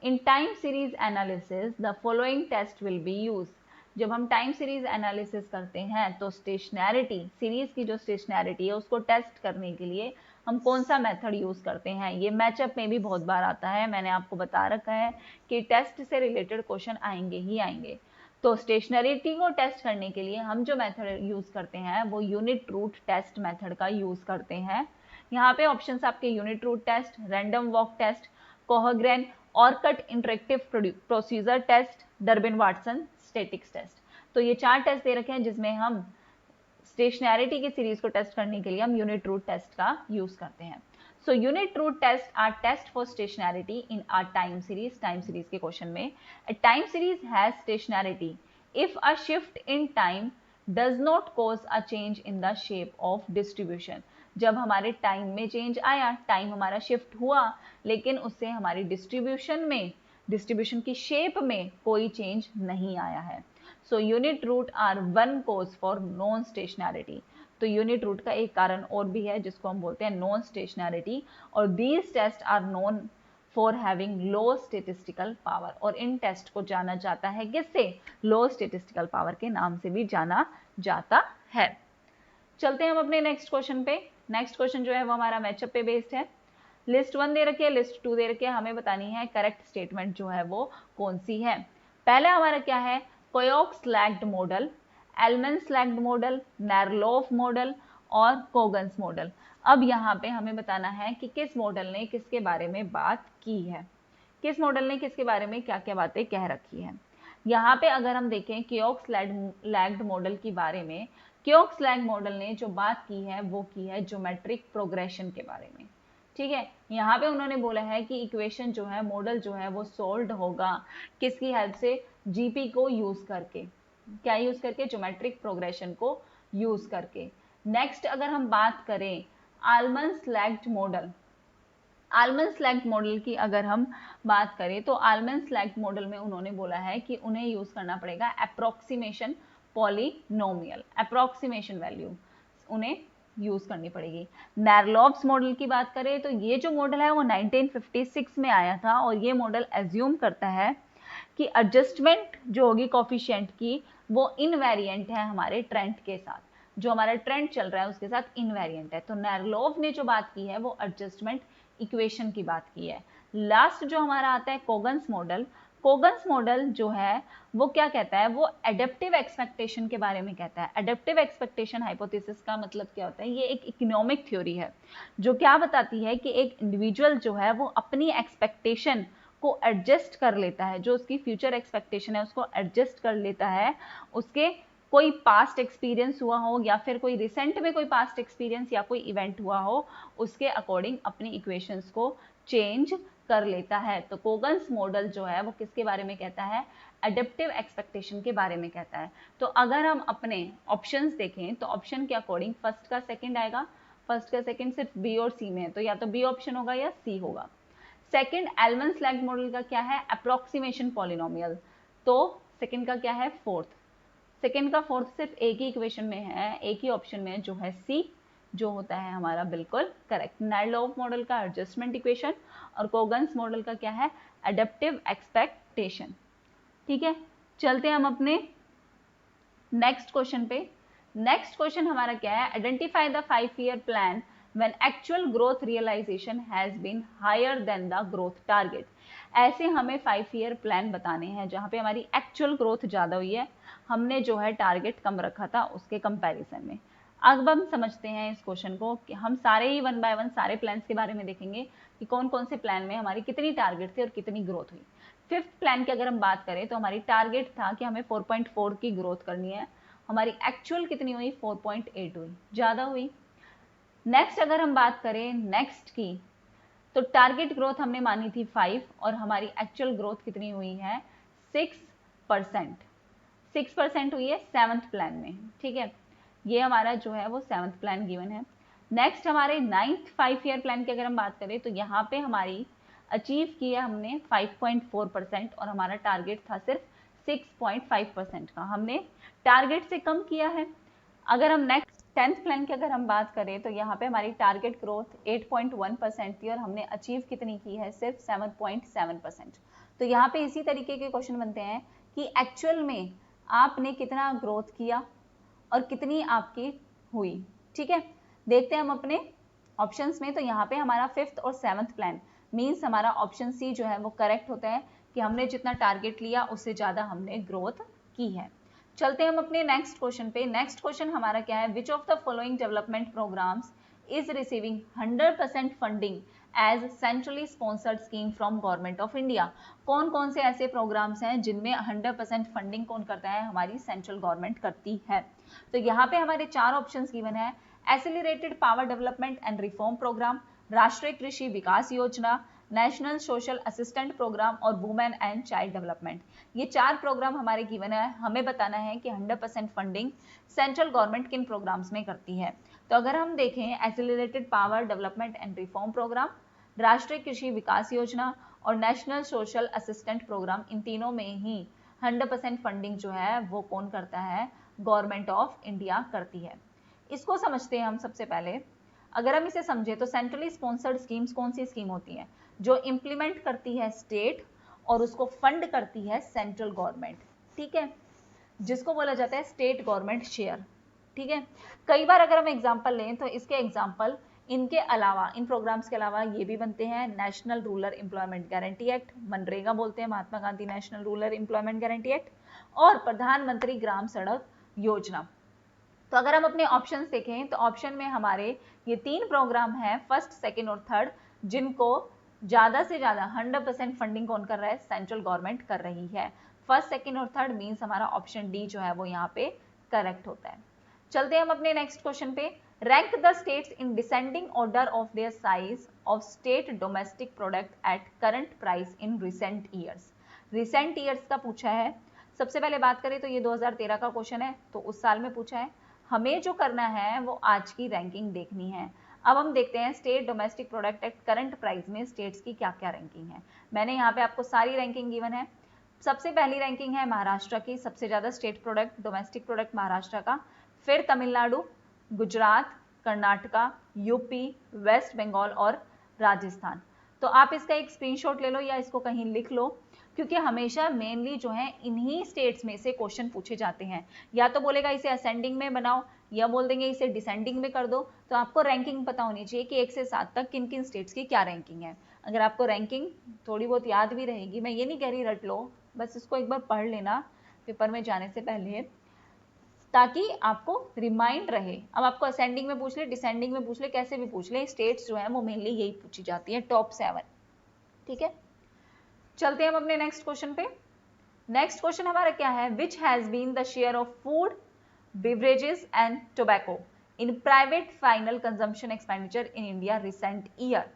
in time series analysis the following test will be use. जब हम टाइम सीरीज एनालिसिस करते हैं तो स्टेशनैरिटी, सीरीज की जो स्टेशनैरिटी है उसको टेस्ट करने के लिए हम कौन सा मेथड यूज करते हैं? ये मैचअप में भी बहुत बार आता है, मैंने आपको बता रखा है कि टेस्ट से रिलेटेड क्वेश्चन आएंगे ही आएंगे। तो स्टेशनैरिटी को टेस्ट करने के लिए हम जो मेथड यूज करते हैं वो यूनिट रूट टेस्ट मेथड का यूज करते हैं। यहाँ पे ऑप्शंस आपके unit root test, random walk test, Cochrane, Orcutt interactive procedure test, Durbin Watson statics test. तो ये 4 टेस्ट दे रखे हैं जिसमें हम स्टेशनैरिटी की सीरीज को टेस्ट करने के लिए हम यूनिट रूट टेस्ट का यूज करते हैं। So unit root test are test for stationarity in our time series. Time series के क्वेश्चन में a time series has stationarity if a shift in time does not cause a change in the shape of distribution। जब हमारे time में change आया, time हमारा shift हुआ, लेकिन उससे हमारी डिस्ट्रीब्यूशन की शेप में कोई चेंज नहीं आया है। So unit root are one cause for non stationarity. तो यूनिट रूट का एक कारण और भी है जिसको हम बोलते हैं नॉन स्टेशनैरिटी, और these tests are known for having low statistical power. और इन टेस्ट को जाना जाता है किससे? लो स्टेटिस्टिकल पावर के नाम से भी जाना जाता है। चलते हैं हम अपने नेक्स्ट क्वेश्चन पे। नेक्स्ट क्वेश्चन जो है वो हमारा मैचअप पे बेस्ड है। लिस्ट 1 दे रखी है, लिस्ट 2 दे रखी है, हमें बतानी है करेक्ट स्टेटमेंट जो है वो कौन सी है। पहला हमारा क्या है? Koyck's lagged model, Almon's lagged model, Nerlove model और कोगन्स मॉडल। अब यहाँ पे हमें बताना है कि किस मॉडल ने किसके बारे में बात की है, किस मॉडल ने किसके बारे में क्या क्या बातें कह रखी है। यहाँ पे अगर हम देखें कोयोक्स लैग्ड मॉडल के बारे में, कोयोक्स लैग्ड मॉडल ने जो बात की है वो की है ज्योमेट्रिक प्रोग्रेशन के बारे में, ठीक है। यहाँ पे उन्होंने बोला है कि इक्वेशन जो है, मॉडल जो है वो सोल्व होगा किसकी हेल्प से? जीपी को यूज करके। क्या यूज करके? ज्योमेट्रिक प्रोग्रेशन को यूज करके। नेक्स्ट अगर हम बात करें आलमंस लैग्ड मॉडल, आलमंस लैग्ड मॉडल की अगर हम बात करें तो आलमंस लैग्ड मॉडल में उन्होंने बोला है कि उन्हें यूज करना पड़ेगा अप्रोक्सीमेशन पॉलिनोमियल, अप्रोक्सीमेशन वैल्यू उन्हें यूज करनी पड़ेगी। नेरलोफ्स मॉडल की बात करें तो ये जो मॉडल है वो 1956 में आया था, और ये मॉडल एज्यूम करता है कि एडजस्टमेंट जो होगी कोफिशिएंट की वो इनवेरिएंट है हमारे ट्रेंड के साथ, जो हमारा ट्रेंड चल रहा है उसके साथ इनवेरिएंट है। तो नेरलोफ ने जो बात की है वो एडजस्टमेंट इक्वेशन की बात की है। लास्ट जो हमारा आता है कोगन्स मॉडल, कोगन्स मॉडल जो है वो क्या कहता है? वो एडेप्टिव एक्सपेक्टेशन के बारे में कहता है। एडेप्टिव एक्सपेक्टेशन हाइपोथेसिस का मतलब क्या होता है? ये एक इकोनॉमिक थ्योरी है जो क्या बताती है कि एक इंडिविजुअल जो है वो अपनी एक्सपेक्टेशन को एडजस्ट कर लेता है, जो उसकी फ्यूचर एक्सपेक्टेशन है उसको एडजस्ट कर लेता है, उसके कोई पास्ट एक्सपीरियंस हुआ हो या फिर कोई रिसेंट में कोई पास्ट एक्सपीरियंस या कोई इवेंट हुआ हो, उसके अकॉर्डिंग अपनी इक्वेशंस को चेंज कर लेता है। तो कोगन्स मॉडल जो है वो किसके बारे में कहता है? एडेप्टिव एक्सपेक्टेशन के बारे में कहता है। तो अगर हम अपने ऑप्शंस देखें तो ऑप्शन के अकॉर्डिंग फर्स्ट का सेकंड आएगा, फर्स्ट का सेकंड सिर्फ बी और सी में है, तो या तो बी ऑप्शन होगा या सी होगा। सेकंड एलमंस लैग्ड मॉडल का क्या है? Approximation polynomial. तो सेकंड का क्या है? फोर्थ। सेकंड का फोर्थ सिर्फ एक ही इक्वेशन में है, एक ही ऑप्शन में है जो है सी। जो होता है हमारा बिल्कुल करेक्ट। नायरलॉफ मॉडल का एडजस्टमेंट इक्वेशन और कोगन्स मॉडल का क्या है, एडेप्टिव एक्सपेक्टेशन। ठीक है, चलते हैं हम अपने नेक्स्ट क्वेश्चन पे। नेक्स्ट क्वेश्चन हमारा क्या है, identify the 5 year plan when actual growth realisation has been higher than the growth target. ऐसे हमें 5 ईयर प्लान बताने हैं जहां पे हमारी एक्चुअल ग्रोथ ज्यादा हुई है, हमने जो है टारगेट कम रखा था उसके कंपैरिजन में। अब हम समझते हैं इस क्वेश्चन को कि हम सारे ही 1 बाय 1 सारे प्लान्स के बारे में देखेंगे कि कौन कौन से प्लान में हमारी कितनी टारगेट थी और कितनी ग्रोथ हुई। 5th प्लान की अगर हम बात करें तो हमारी टारगेट था कि हमें 4.4 की ग्रोथ करनी है, हमारी एक्चुअल कितनी हुई, 4.8 हुई, ज्यादा हुई। नेक्स्ट अगर हम बात करें नेक्स्ट की, तो टारगेट ग्रोथ हमने मानी थी 5 और हमारी एक्चुअल ग्रोथ कितनी हुई है, 6%। 6% हुई है 7th प्लान में। ठीक है, ये हमारा जो है वो 7th प्लान गिवन है। नेक्स्ट हमारे 9th 5 ईयर प्लान की अगर हम बात करें तो यहाँ पे हमारी अचीव किया हमने 5.4% और हमारा टारगेट था सिर्फ 6.5% का, हमने टारगेट से कम किया है। अगर हम नेक्स्ट 10th प्लान की अगर हम बात करें तो यहाँ पे हमारी टारगेट ग्रोथ 8.1% थी और हमने अचीव कितनी की है, सिर्फ 7.7%। तो यहाँ पे इसी तरीके के क्वेश्चन बनते हैं कि एक्चुअल में आपने कितना ग्रोथ किया और कितनी आपकी हुई। ठीक है, देखते हैं हम अपने ऑप्शंस में। तो यहाँ पे हमारा 5th और 7th प्लान मींस हमारा ऑप्शन सी जो है वो करेक्ट होता है कि हमने जितना टारगेट लिया उससे ज्यादा हमने ग्रोथ की है। चलते हैं हम अपने नेक्स्ट क्वेश्चन पे। नेक्स्ट क्वेश्चन हमारा क्या है, which of the following development programmes is receiving 100% funding as centrally sponsored scheme from government of India. कौन कौन से ऐसे प्रोग्राम्स हैं जिनमें 100% फंडिंग कौन करता है, हमारी सेंट्रल गवर्नमेंट करती है। तो यहाँ पे हमारे 4 ऑप्शंस गिवन है, accelerated power development and reform programme, Rashtriya Krishi Vikas Yojana, national social assistant programme और वुमेन एंड चाइल्ड डेवलपमेंट। ये 4 प्रोग्राम हमारे गिवन है। हमें बताना है कि 100% फंडिंग सेंट्रल गवर्नमेंट किन प्रोग्राम्स में करती है। तो अगर हम देखें accelerated power development and reform programme, Rashtriya Krishi Vikas Yojana और नेशनल सोशल असिस्टेंट प्रोग्राम, इन तीनों में ही 100% फंडिंग जो है वो कौन करता है, गवर्नमेंट ऑफ इंडिया करती है। इसको समझते हैं हम सबसे पहले। अगर हम इसे समझे तो सेंट्रली स्पॉन्सर्ड स्कीम्स कौन सी स्कीम होती है, जो इंप्लीमेंट करती है स्टेट और उसको फंड करती है सेंट्रल गवर्नमेंट। ठीक है, जिसको बोला जाता है स्टेट गवर्नमेंट शेयर। ठीक है, कई बार अगर हम एग्जांपल लें तो इसके एग्जांपल इनके अलावा, इन प्रोग्राम्स के अलावा ये भी बनते हैं, national rural employment guarantee act, MNREGA बोलते हैं, Mahatma Gandhi national rural employment guarantee act, और प्रधानमंत्री ग्राम सड़क योजना। तो अगर हम अपने ऑप्शंस देखें तो ऑप्शन में हमारे ये 3 प्रोग्राम हैं, फर्स्ट, सेकंड और थर्ड, जिनको ज्यादा से ज्यादा 100% फंडिंग कौन कर रहा है, सेंट्रल गवर्नमेंट कर रही है। फर्स्ट, सेकंड और थर्ड मींस हमारा ऑप्शन डी जो है वो यहाँ पे करेक्ट होता है। चलते हैं हम अपने नेक्स्ट क्वेश्चन पे। Rank the states in descending order of their size of state domestic product at current price in recent years. Recent years का पूछा है। सबसे पहले बात करें तो ये 2013 का क्वेश्चन है, तो उस साल में पूछा है। हमें जो करना है वो आज की रैंकिंग देखनी है। अब हम देखते हैं state domestic product at current price में स्टेट्स की क्या क्या रैंकिंग है। मैंने यहाँ पे आपको सारी रैंकिंग गिवन है। सबसे पहली रैंकिंग है महाराष्ट्र की, सबसे ज्यादा state product domestic product Maharashtra का, फिर तमिलनाडु, गुजरात, कर्नाटका, यूपी, वेस्ट बंगाल और राजस्थान। तो आप इसका एक स्क्रीनशॉट ले लो या इसको कहीं लिख लो, क्योंकि हमेशा मेनली जो है इन्हीं स्टेट्स में से क्वेश्चन पूछे जाते हैं। या तो बोलेगा इसे असेंडिंग में बनाओ या बोल देंगे इसे डिसेंडिंग में कर दो। तो आपको रैंकिंग पता होनी चाहिए कि 1 से 7 तक किन किन स्टेट्स की क्या रैंकिंग है। अगर आपको रैंकिंग थोड़ी बहुत याद भी रहेगी, मैं ये नहीं कह रही रट लो, बस इसको एक बार पढ़ लेना पेपर में जाने से पहले, ताकि आपको रिमाइंड रहे। अब आपको असेंडिंग में पूछ ले, डिसेंडिंग में पूछ ले, कैसे भी पूछ ले, स्टेट्स जो है वो मेनली यही पूछी जाती है, टॉप 7। ठीक है, चलते हैं हम अपने नेक्स्ट क्वेश्चन पे। नेक्स्ट क्वेश्चन हमारा क्या है, which has been the share of food, beverages and tobacco in private final consumption expenditure in India recent year.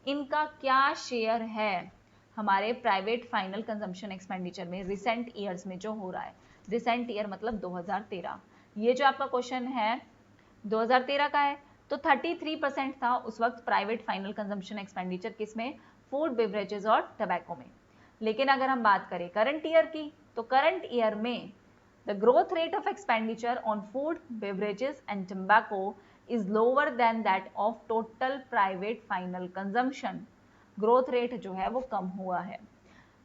इनका क्या शेयर है हमारे प्राइवेट फाइनल कंजम्पशन एक्सपेंडिचर में रिसेंट ईयर्स में जो हो रहा है। रिसेंट ईयर मतलब 2013। ये जो आपका क्वेश्चन है 2013 का है, तो 33% था उस वक्त प्राइवेट फाइनल कंजम्पशन एक्सपेंडिचर, किसमें, फूड, बेवरेजेस और टोबैको में। लेकिन अगर हम बात करें करंट ईयर की, तो करंट ईयर में the growth rate of expenditure on food, beverages and tobacco is lower than that of total private final consumption. Growth rate जो है वो कम हुआ है।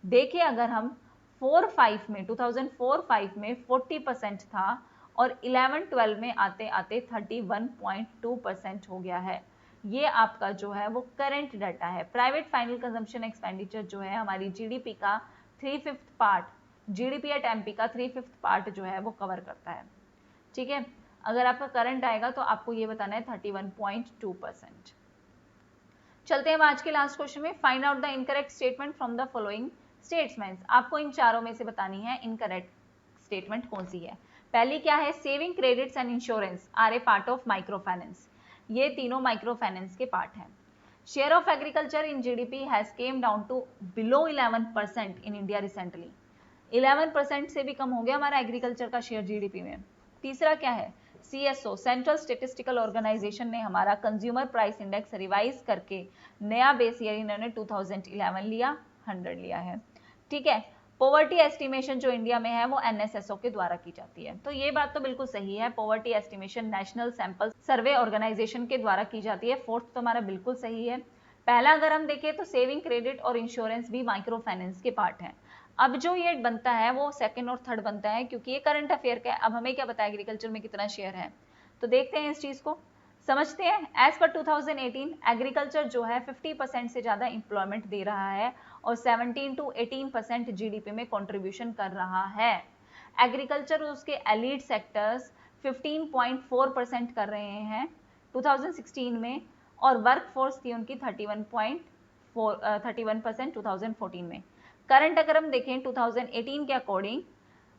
देखिए अगर हम 4-5 में 2004-5 में 40% था और 11-12 में आते आते 31.2% हो गया है। ये आपका जो है वो करंट डाटा है। प्राइवेट फाइनल कंजम्पशन एक्सपेंडिचर जो है हमारी जीडीपी का 3/5 पार्ट, जीडीपी एट एमपी का 3/5 पार्ट जो है वो कवर करता है। ठीक है, अगर आपका करंट आएगा तो आपको ये बताना है 31.2%। चलते हैं आज के लास्ट क्वेश्चन में। Find out the incorrect statement from the following statements. आपको इन चारों में से बतानी है इनकरेक्ट स्टेटमेंट कौन सी है। पहली क्या है, saving credits and insurance are a part of micro finance. ये तीनों माइक्रो फाइनेंस के पार्ट हैं। Share of agriculture in GDP has come down to below 11% in India recently. 11% से भी कम हो गया हमारा एग्रीकल्चर का शेयर जीडीपी में। तीसरा क्या है, CSO सेंट्रल स्टेटिस्टिकल ऑर्गेनाइजेशन ने हमारा कंज्यूमर प्राइस इंडेक्स रिवाइज करके नया बेस ईयर इन्होंने 2011 लिया, 100 लिया है। ठीक है, पॉवर्टी एस्टिमेशन जो इंडिया में है वो NSSO के द्वारा की जाती है। तो ये बात तो बिल्कुल सही है, poverty estimation national sample survey organisation के द्वारा की जाती है। फोर्थ तो हमारा बिल्कुल सही है। पहला अगर हम देखें तो सेविंग क्रेडिट और इंश्योरेंस भी माइक्रो फाइनेंस के पार्ट हैं। अब जो ये बनता है वो सेकंड और थर्ड बनता है क्योंकि ये करंट अफेयर का है। अब हमें क्या पता है एग्रीकल्चर में कितना शेयर है, तो देखते हैं इस चीज को, समझते हैं। एज पर 2018 एग्रीकल्चर जो है 50% से ज्यादा इंप्लॉयमेंट दे रहा है और 17 to 18% जीडीपी में कंट्रीब्यूशन कर रहा है। एग्रीकल्चर और उसके एलीट सेक्टर्स 15.4% कर रहे हैं 2016 में और वर्क फोर्स थी उनकी 31% 2014 में। करंट अगर हम देखें 2018 के according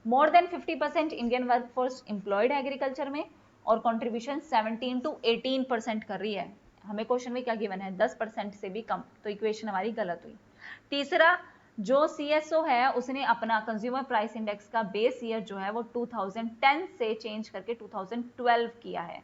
more than 50% Indian work force employed agriculture में और कंट्रीब्यूशन 17 to 18% कर रही है। हमें क्वेश्चन में क्या गिवन है, 10% से भी कम, तो इक्वेशन हमारी गलत हुई। तीसरा, जो CSO है उसने अपना कंज्यूमर प्राइस इंडेक्स का बेस ईयर जो है वो 2010 से चेंज करके 2012 किया है,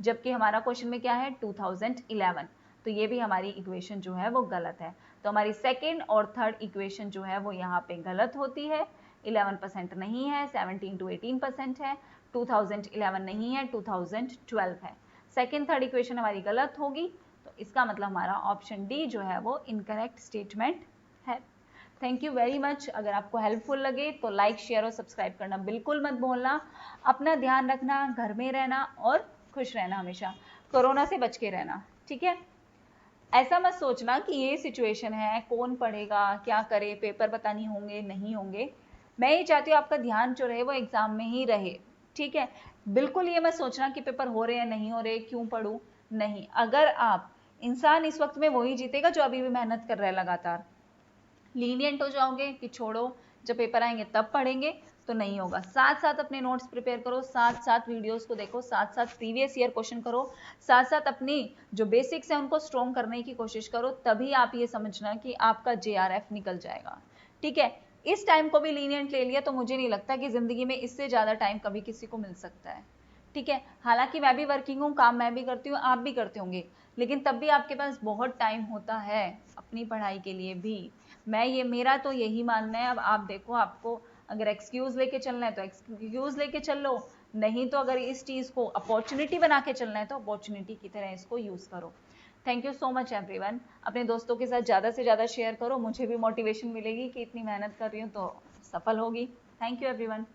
जबकि हमारा क्वेश्चन में क्या है 2011, तो ये भी हमारी इक्वेशन जो है वो गलत है। तो हमारी सेकेंड और थर्ड इक्वेशन जो है वो यहाँ पे गलत होती है। 11% नहीं है, 17 to 18% है, 2011 नहीं है, 2012 है। सेकेंड थर्ड इक्वेशन हमारी गलत होगी, तो इसका मतलब हमारा ऑप्शन डी जो है वो इनकरेक्ट स्टेटमेंट है। Thank you very much. अगर आपको हेल्पफुल लगे तो लाइक शेयर और सब्सक्राइब करना बिल्कुल मत भूलना। अपना ध्यान रखना, घर में रहना और खुश रहना, हमेशा कोरोना से बच के रहना। ठीक है, ऐसा मत सोचना कि ये सिचुएशन है कौन पढ़ेगा क्या करे, पेपर पता नहीं होंगे नहीं होंगे। मैं ये चाहती हूँ आपका ध्यान जो रहे वो एग्जाम में ही रहे। ठीक है, बिल्कुल ये मत सोचना कि पेपर हो रहे हैं नहीं हो रहे, क्यों पढ़ूं, नहीं। अगर आप, इंसान इस वक्त में वही जीतेगा जो अभी भी मेहनत कर रहा है लगातार। लीनियंट हो जाओगे कि छोड़ो जब पेपर आएंगे तब पढ़ेंगे, तो नहीं होगा। साथ साथ अपने नोट्स प्रिपेयर करो, साथ साथ वीडियोस को देखो, साथ साथ प्रीवियस ईयर क्वेश्चन करो, साथ साथ अपनी जो बेसिक्स है उनको स्ट्रॉन्ग करने की कोशिश करो, तभी आप ये समझना कि आपका JRF निकल जाएगा। ठीक है, इस टाइम को भी लीनियंट ले लिया तो मुझे नहीं लगता कि जिंदगी में इससे ज्यादा टाइम कभी किसी को मिल सकता है। ठीक है, हालांकि मैं भी वर्किंग हूँ, काम मैं भी करती हूँ, आप भी करते होंगे, लेकिन तब भी आपके पास बहुत टाइम होता है अपनी पढ़ाई के लिए भी। मेरा तो यही मानना है। अब आप देखो, आपको अगर एक्सक्यूज लेके चलना है तो एक्सक्यूज लेके चल लो, नहीं तो अगर इस चीज को अपॉर्चुनिटी बना के चलना है तो अपॉर्चुनिटी की तरह इसको यूज करो। Thank you so much everyone. अपने दोस्तों के साथ ज्यादा से ज्यादा शेयर करो, मुझे भी मोटिवेशन मिलेगी कि इतनी मेहनत कर रही हूँ तो सफल होगी। Thank you everyone.